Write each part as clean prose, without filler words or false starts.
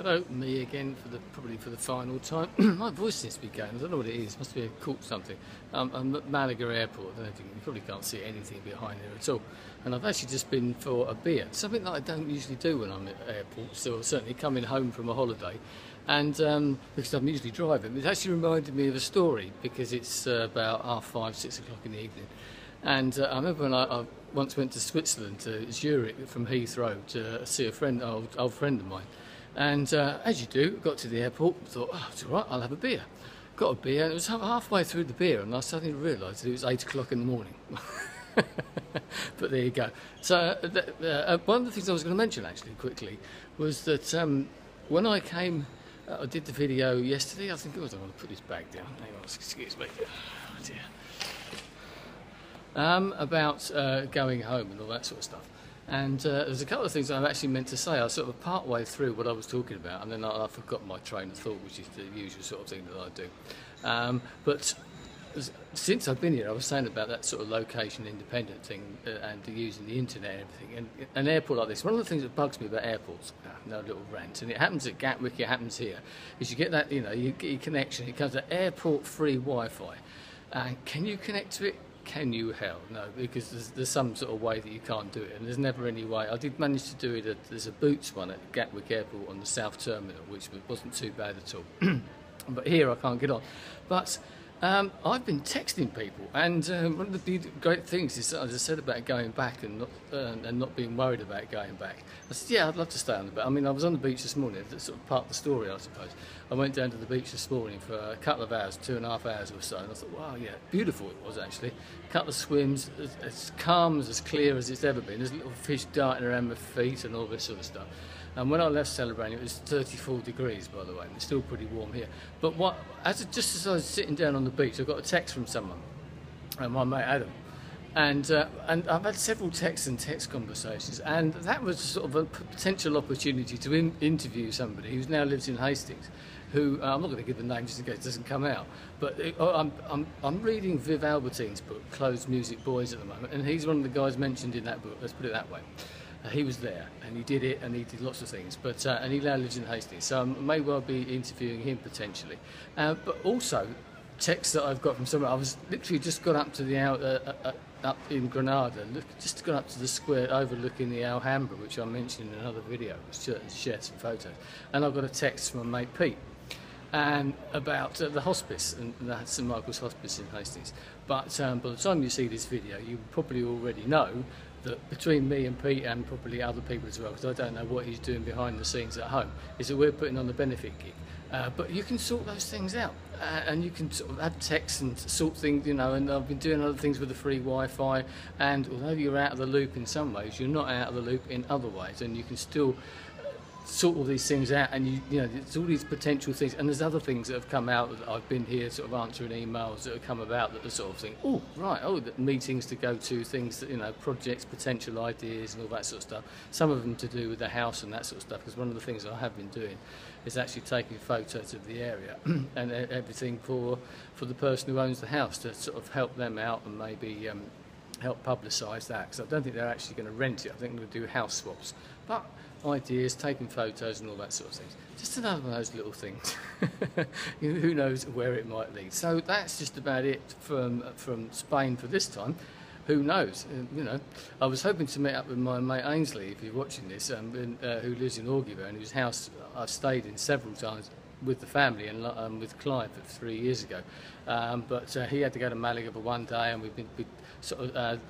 Hello, me again probably for the final time. My voice seems to be going. I don't know what it is. Must be caught something. I'm at Malaga Airport. I don't know if you probably can't see anything behind there at all. And I've actually just been for a beer. Something that I don't usually do when I'm at airports. So certainly coming home from a holiday, and because I'm usually driving, it actually reminded me of a story because it's about 5:30, 6 o'clock in the evening. And I remember when I once went to Switzerland, to Zurich, from Heathrow to see a friend, old friend of mine. And as you do, got to the airport, thought, oh, it's all right, I'll have a beer. Got a beer, and it was halfway through the beer, and I suddenly realised that it was 8 o'clock in the morning. But there you go. So one of the things I was going to mention, actually, quickly, was that when I came, I did the video yesterday, I think it was, I want to put this bag down, hang on, excuse me. Oh dear. About going home and all that sort of stuff. And there's a couple of things I actually meant to say. I was sort of part way through what I was talking about, and then I forgot my train of thought, which is the usual sort of thing that I do. But since I've been here, I was saying about that sort of location independent thing and using the internet and everything. And an airport like this, one of the things that bugs me about airports, no little rant, and it happens at Gatwick, it happens here, is you get that, you get your connection, it comes to airport free Wi-Fi. And can you connect to it? Can you? Hell no, because there's some sort of way that you can't do it, and there's never any way. I did manage to do it. There's a Boots one at Gatwick Airport on the South Terminal, which wasn't too bad at all. But here I can't get on. But I've been texting people, and one of the great things is, as I said about going back and not being worried about going back. I said, yeah, I'd love to stay on the beach. I mean, I was on the beach this morning. That's sort of part of the story, I suppose. I went down to the beach this morning for a couple of hours, 2.5 hours or so, and I thought, wow, yeah, beautiful it was actually. A couple of swims, as calm, as clear as it's ever been. There's little fish darting around my feet and all this sort of stuff. And when I left Salobrena, it was 34 degrees, by the way, and it's still pretty warm here. But just as I was sitting down on the beach, I got a text from someone, my mate Adam, and I've had several texts and text conversations, and that was sort of a potential opportunity to interview somebody who now lives in Hastings, who I'm not going to give the name just in case it doesn't come out, but I'm reading Viv Albertine's book, Closed Music Boys, at the moment, and he's one of the guys mentioned in that book, let's put it that way. He was there, and he did it, and he did lots of things, but and he now lives in Hastings, so I may well be interviewing him potentially. But also, texts that I've got from someone, I was literally just got up to the up in Granada, just got up to the square overlooking the Alhambra, which I mentioned in another video, shared some photos, and I got a text from my mate Pete, and about the hospice, and that's St Michael's Hospice in Hastings. But by the time you see this video, you probably already know that between me and Pete, and probably other people as well, because I don't know what he's doing behind the scenes at home, is that we're putting on the benefit gig. But you can sort those things out, and you can sort of add text and sort things, and I've been doing other things with the free Wi-Fi, and although you're out of the loop in some ways, you're not out of the loop in other ways, and you can still sort all these things out, and there's all these potential things, and there's other things that have come out that I've been here sort of answering emails that have come about that the sort of thing, meetings to go to, things that, projects, potential ideas and all that sort of stuff, some of them to do with the house and that sort of stuff, because one of the things I have been doing is actually taking photos of the area and everything for the person who owns the house, to sort of help them out and maybe help publicise that, because I don't think they're actually going to rent it. I think they're going to do house swaps. But ideas, taking photos and all that sort of things. Just another one of those little things. Who knows where it might lead. So that's just about it from Spain for this time. Who knows? I was hoping to meet up with my mate Ainsley, if you're watching this, who lives in Auguva, and whose house I've stayed in several times with the family and with Clive 3 years ago. But he had to go to Malaga for one day, and we've been sort of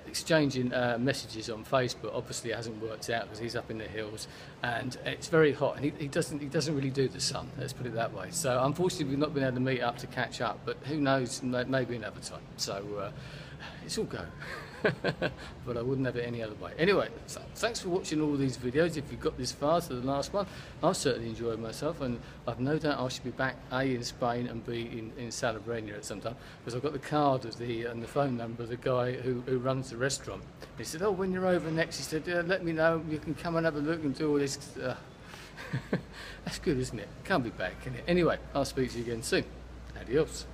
exchanging messages on Facebook. Obviously it hasn't worked out because he's up in the hills and it's very hot, and he doesn't really do the sun, let's put it that way. So unfortunately we've not been able to meet up to catch up, but who knows, maybe another time. So it's all go. But I wouldn't have it any other way. Anyway, so thanks for watching all these videos. If you've got this far to the last one, I've certainly enjoyed myself, and I've no doubt I should be back A, in Spain, and B, in Salobrena at some time, because I've got the card of and the phone number of the guy who runs the restaurant. He said, oh, when you're over next, he said, yeah, let me know, you can come and have a look and do all this. That's good, isn't it? Can't be bad, can it? Anyway, I'll speak to you again soon. Adios.